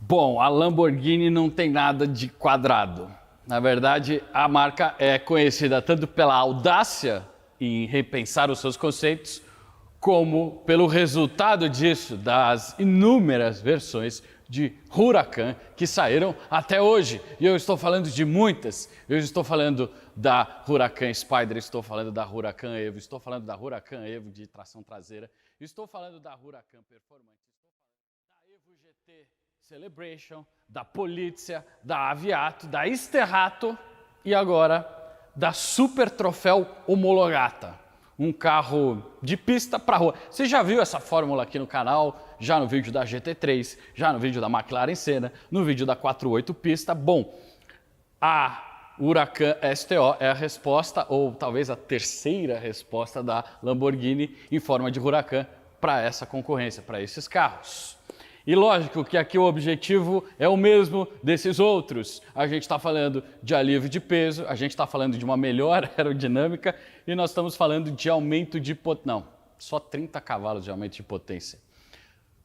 Bom, a Lamborghini não tem nada de quadrado. Na verdade, a marca é conhecida tanto pela audácia em repensar os seus conceitos, como pelo resultado disso, das inúmeras versões de Huracan que saíram até hoje. E eu estou falando de muitas. Eu estou falando da Huracan Spider, estou falando da Huracan Evo, estou falando da Huracan Evo de tração traseira, estou falando da Huracan Performante, estou falando da Evo GT Celebration, da Polizia, da Aviato, da Sterrato e agora da Super Troféu Omologata. Um carro de pista para rua. Você já viu essa fórmula aqui no canal, já no vídeo da GT3, já no vídeo da McLaren Senna, no vídeo da 48 pista. Bom, a Huracan STO é a resposta, ou talvez a terceira resposta da Lamborghini em forma de Huracan para essa concorrência, para esses carros. E lógico que aqui o objetivo é o mesmo desses outros. A gente está falando de alívio de peso, a gente está falando de uma melhor aerodinâmica e nós estamos falando de aumento de potência. Não, só 30 cavalos de aumento de potência.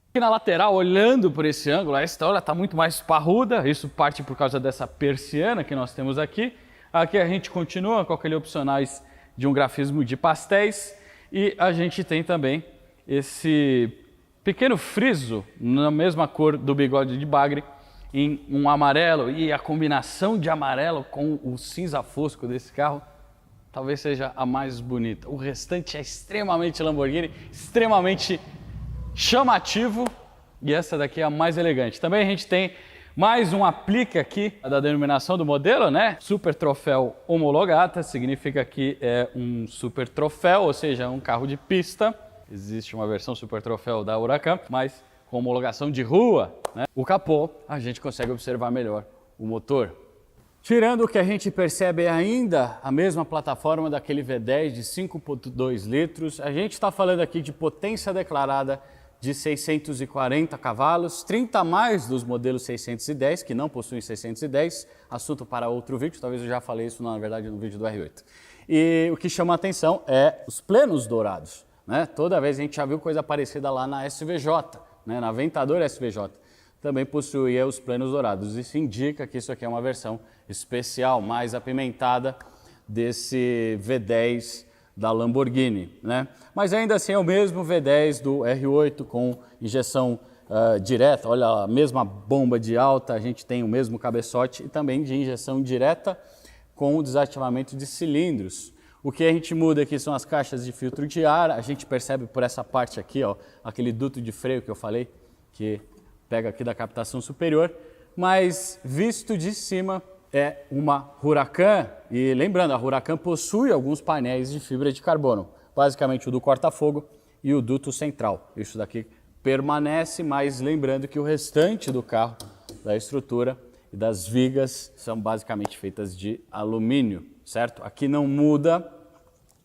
Aqui na lateral, olhando por esse ângulo, a STO está muito mais parruda, isso parte por causa dessa persiana que nós temos aqui. Aqui a gente continua com aquele opcionais de um grafismo de pastéis e a gente tem também esse pequeno friso na mesma cor do bigode de bagre em um amarelo, e a combinação de amarelo com o cinza fosco desse carro talvez seja a mais bonita. O restante é extremamente Lamborghini, extremamente chamativo, e essa daqui é a mais elegante. Também a gente tem mais um aplique aqui da denominação do modelo, né? Super Troféu Omologata, significa que é um super troféu, ou seja, um carro de pista. Existe uma versão Super Troféu da Huracan, mas com homologação de rua, né? O capô, a gente consegue observar melhor o motor. Tirando o que a gente percebe ainda a mesma plataforma daquele V10 de 5.2 litros, a gente está falando aqui de potência declarada de 640 cavalos, 30 a mais dos modelos 610, que não possuem 610, assunto para outro vídeo, talvez eu já falei isso na verdade no vídeo do R8. E o que chama a atenção é os plenos dourados. Né? Toda vez a gente já viu coisa parecida lá na SVJ, né? Na Aventador SVJ, também possuía os plenos dourados. Isso indica que isso aqui é uma versão especial, mais apimentada desse V10 da Lamborghini, né? Mas ainda assim é o mesmo V10 do R8 com injeção direta. Olha, a mesma bomba de alta, a gente tem o mesmo cabeçote e também de injeção direta com o desativamento de cilindros. O que a gente muda aqui são as caixas de filtro de ar, a gente percebe por essa parte aqui, ó, aquele duto de freio que eu falei, que pega aqui da captação superior, mas visto de cima é uma Huracan, e lembrando, a Huracan possui alguns painéis de fibra de carbono, basicamente o do corta-fogo e o duto central. Isso daqui permanece, mas lembrando que o restante do carro, da estrutura e das vigas são basicamente feitas de alumínio, certo? Aqui não muda,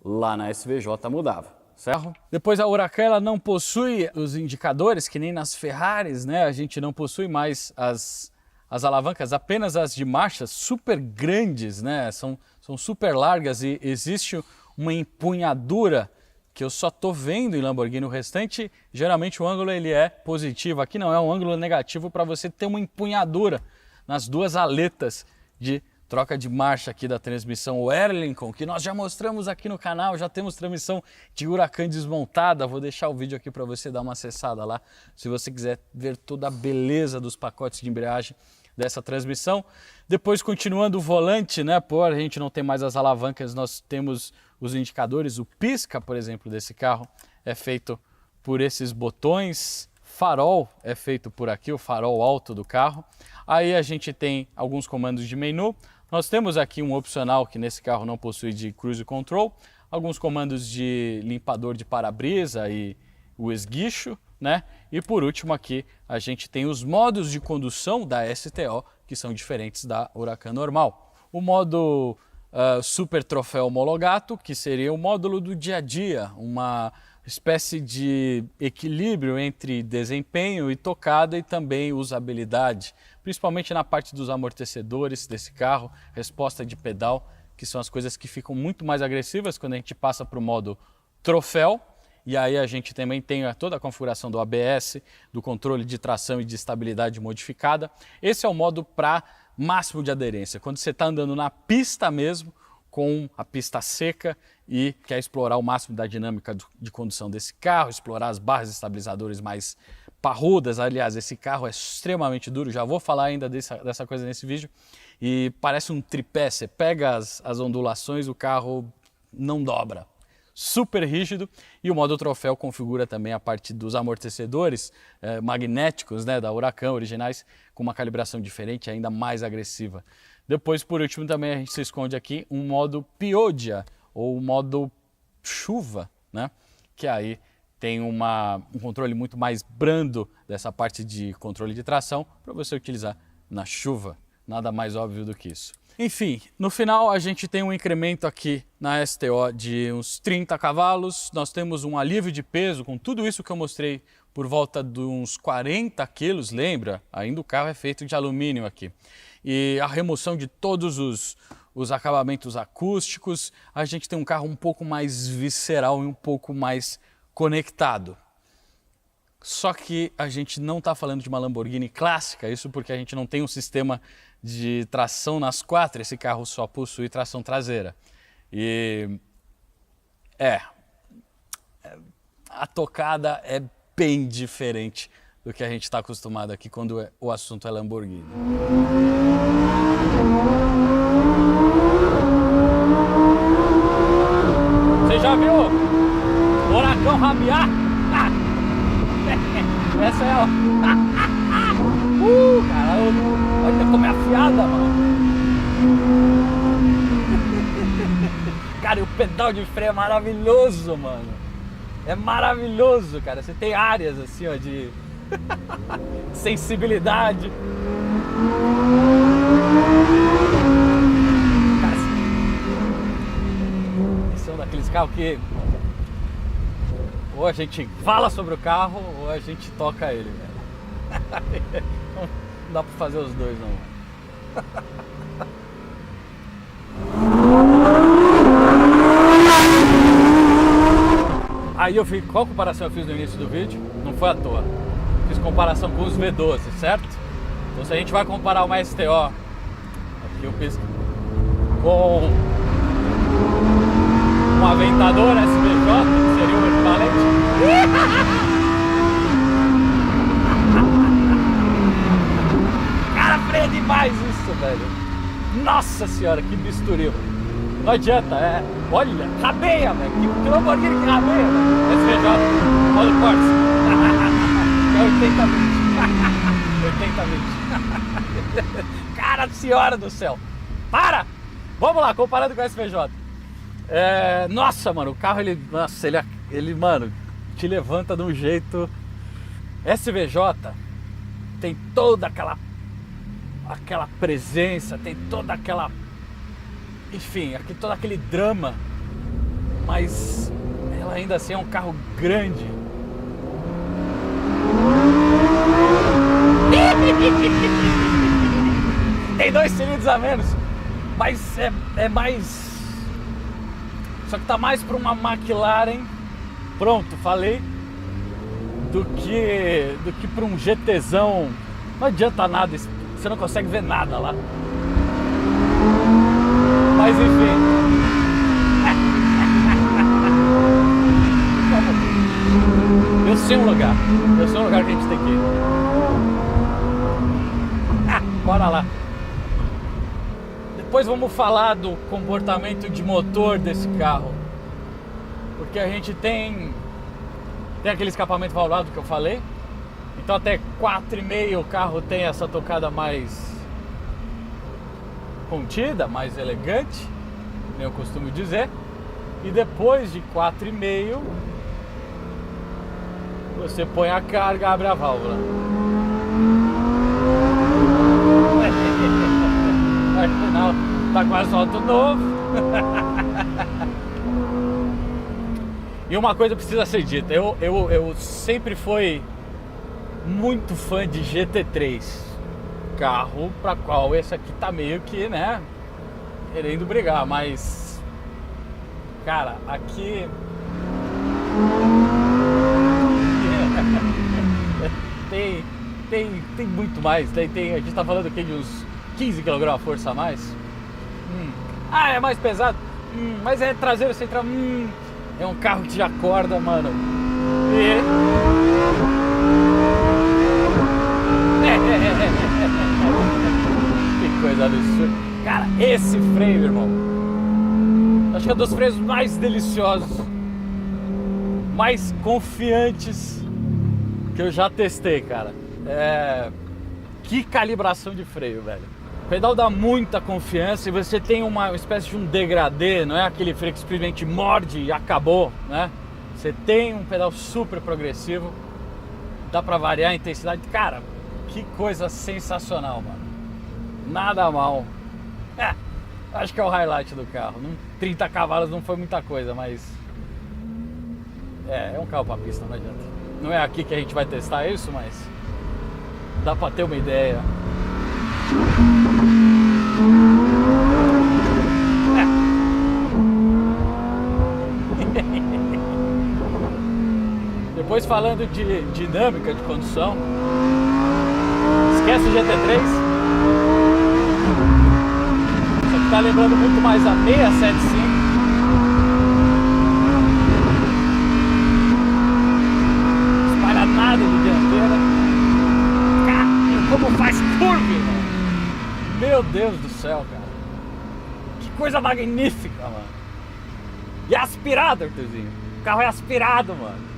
lá na SVJ mudava, certo? Depois a Huracan ela não possui os indicadores, que nem nas Ferraris, né? A gente não possui mais as alavancas, apenas as de marchas super grandes, né? São super largas e existe uma empunhadura que eu só tô vendo em Lamborghini. O restante, geralmente o ângulo ele é positivo. Aqui não, é um ângulo negativo para você ter uma empunhadura nas duas aletas de troca de marcha aqui da transmissão Oerlikon, que nós já mostramos aqui no canal, já temos transmissão de Huracan desmontada. Vou deixar o vídeo aqui para você dar uma acessada lá, se você quiser ver toda a beleza dos pacotes de embreagem dessa transmissão. Depois, continuando o volante, né, por a gente não tem mais as alavancas, nós temos os indicadores. O pisca, por exemplo, desse carro é feito por esses botões. Farol é feito por aqui, o farol alto do carro. Aí a gente tem alguns comandos de menu. Nós temos aqui um opcional que nesse carro não possui, de Cruise Control, alguns comandos de limpador de para-brisa e o esguicho, né? E por último aqui a gente tem os modos de condução da STO, que são diferentes da Huracan normal. O modo Super Troféu Omologato, que seria o módulo do dia a dia, uma espécie de equilíbrio entre desempenho e tocada e também usabilidade, principalmente na parte dos amortecedores desse carro, resposta de pedal, que são as coisas que ficam muito mais agressivas quando a gente passa para o modo troféu. E aí a gente também tem toda a configuração do ABS, do controle de tração e de estabilidade modificada. Esse é o modo para máximo de aderência, quando você está andando na pista mesmo, com a pista seca e quer explorar o máximo da dinâmica de condução desse carro, explorar as barras estabilizadoras mais parrudas. Aliás, esse carro é extremamente duro, já vou falar ainda dessa coisa nesse vídeo, e parece um tripé, você pega as ondulações, o carro não dobra. Super rígido, e o modo troféu configura também a parte dos amortecedores magnéticos, né, da Huracan originais, com uma calibração diferente, ainda mais agressiva. Depois, por último, também a gente se esconde aqui um modo Piodia, ou modo chuva, né, que aí tem um controle muito mais brando dessa parte de controle de tração para você utilizar na chuva. Nada mais óbvio do que isso. Enfim, no final a gente tem um incremento aqui na STO de uns 30 cavalos, nós temos um alívio de peso com tudo isso que eu mostrei por volta de uns 40 quilos, lembra? Ainda o carro é feito de alumínio aqui. E a remoção de todos os acabamentos acústicos, a gente tem um carro um pouco mais visceral e um pouco mais conectado. Só que a gente não está falando de uma Lamborghini clássica, isso porque a gente não tem um sistema de tração nas quatro, esse carro só possui tração traseira. E a tocada é bem diferente do que a gente está acostumado aqui quando o assunto é Lamborghini. Você já viu o Huracan rabiar? Essa é cara, olha como é afiada, mano. Cara, e o pedal de freio é maravilhoso, mano. É maravilhoso, cara. Você tem áreas assim, ó, de sensibilidade. Cara, esse é um daqueles carros que ou a gente fala sobre o carro ou a gente toca ele, velho. Não dá pra fazer os dois, não. Aí eu fiz, qual comparação eu fiz no início do vídeo? Não foi à toa. Fiz comparação com os V12, certo? Então se a gente vai comparar uma STO, aqui eu fiz com um Aventador SVJ, que seria o equivalente. Cara, freia demais isso, velho. Nossa senhora, que misturil. Não adianta, olha, rabeia, velho. Que Lamborghini que rabeia, velho. SVJ, olha o corte. É 80-20. 80-20. Cara senhora do céu. Para! Vamos lá, comparando com o SVJ. Nossa, mano, o carro, ele, mano, te levanta de um jeito. SVJ tem toda aquela presença, tem toda aquela, enfim, todo aquele drama, mas ela ainda assim é um carro grande. Tem 2 cilindros a menos, mas é mais, só que tá mais para uma McLaren, pronto, falei, do que para um GTzão. Não adianta nada, você não consegue ver nada lá. Mas enfim. Eu sei um lugar que a gente tem que ir. Bora lá. Depois vamos falar do comportamento de motor desse carro, porque a gente tem aquele escapamento valvulado que eu falei, então até 4,5 o carro tem essa tocada mais contida, mais elegante, nem eu costumo dizer, e depois de 4,5 você põe a carga, abre a válvula. Afinal, tá com asfalto novo. E uma coisa precisa ser dita, eu sempre fui muito fã de GT3, carro para qual esse aqui tá meio que, né, querendo brigar, mas cara, aqui tem muito mais. A gente tá falando aqui de uns 15 kg força a mais. Ah, é mais pesado. Mas é traseiro central. É um carro que te acorda, mano. Que coisa absurda. Cara, esse freio, irmão, acho que é um dos freios mais deliciosos, mais confiantes que eu já testei, cara. Que calibração de freio, velho. O pedal dá muita confiança e você tem uma espécie de um degradê, não é aquele freio que simplesmente morde e acabou, né? Você tem um pedal super progressivo, dá pra variar a intensidade. Cara, que coisa sensacional, mano. Nada mal. Acho que é o highlight do carro. 30 cavalos não foi muita coisa, mas é um carro pra pista, não adianta. Não é aqui que a gente vai testar isso, mas dá pra ter uma ideia. Depois, falando de dinâmica de condução, esquece o GT3. Isso aqui tá lembrando muito mais a 675. Espalha nada de dianteira. Caramba, como faz curva, mano. Meu Deus do céu, cara. Que coisa magnífica, mano. E é aspirado, Arthurzinho. O carro é aspirado, mano.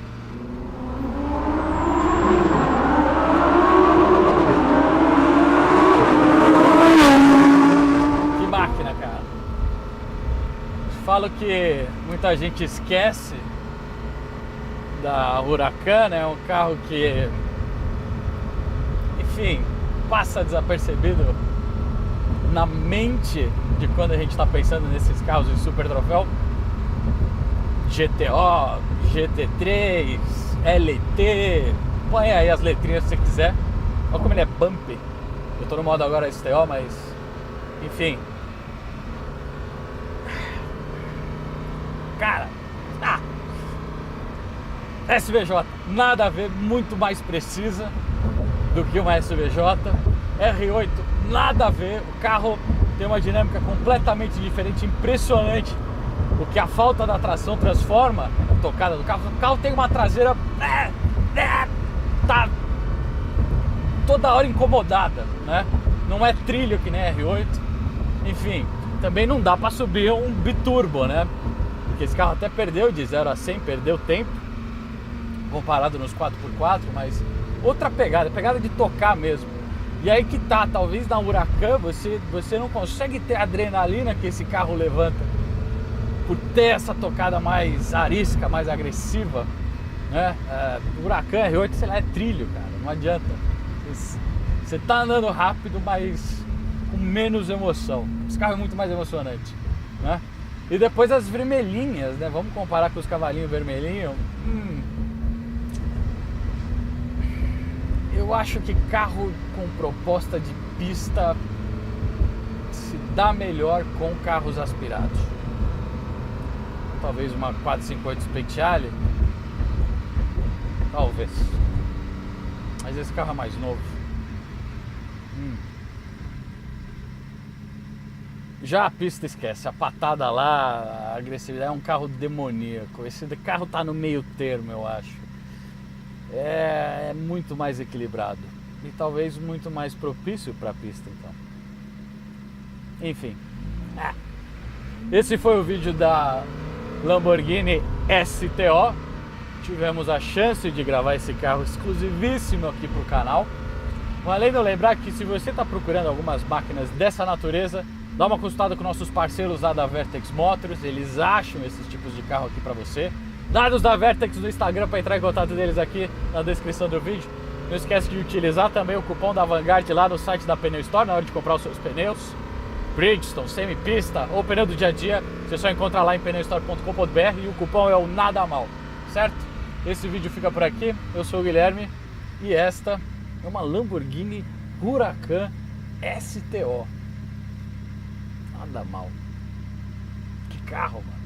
Que máquina, cara. Falo que muita gente esquece da Huracan, né? É um carro que, enfim, passa desapercebido na mente de quando a gente está pensando nesses carros de super troféu. GTO, GT3, LT, põe aí as letrinhas se você quiser. Olha como ele é bump. Eu tô no modo agora STO, mas enfim. Cara, SVJ, nada a ver, muito mais precisa do que uma SVJ. R8, nada a ver, o carro tem uma dinâmica completamente diferente, impressionante o que a falta da tração transforma a tocada do carro. O carro tem uma traseira tá toda hora incomodada, né? Não é trilho que nem R8. Enfim, também não dá para subir um biturbo, né? Porque esse carro até perdeu de 0 a 100, perdeu tempo comparado nos 4x4, mas outra pegada de tocar mesmo. E aí que tá, talvez na Huracan você não consegue ter a adrenalina que esse carro levanta por ter essa tocada mais arisca, mais agressiva, né? O Huracan R8, sei lá, é trilho, cara, não adianta. Você tá andando rápido, mas com menos emoção. Esse carro é muito mais emocionante, né? E depois as vermelhinhas, né? Vamos comparar com os cavalinhos vermelhinhos. Eu acho que carro com proposta de pista se dá melhor com carros aspirados. Talvez uma 458 Speciale, talvez. Mas esse carro é mais novo. Já a pista esquece, a patada lá, a agressividade, é um carro demoníaco. Esse carro tá no meio termo, eu acho. É muito mais equilibrado e talvez muito mais propício para a pista, então. Enfim, esse foi o vídeo da Lamborghini STO. Tivemos a chance de gravar esse carro exclusivíssimo aqui para o canal. Além de eu lembrar que se você está procurando algumas máquinas dessa natureza, dá uma consultada com nossos parceiros lá da Vertex Motors. Eles acham esses tipos de carro aqui para você. Dados da Vertex no Instagram para entrar em contato deles aqui na descrição do vídeo. Não esquece de utilizar também o cupom da Vanguard lá no site da Pneu Store na hora de comprar os seus pneus Bridgestone, semipista ou pneu do dia a dia. Você só encontra lá em pneustore.com.br e o cupom é o Nada Mal, certo? Esse vídeo fica por aqui. Eu sou o Guilherme e esta é uma Lamborghini Huracan STO. Nada mal. Que carro, mano.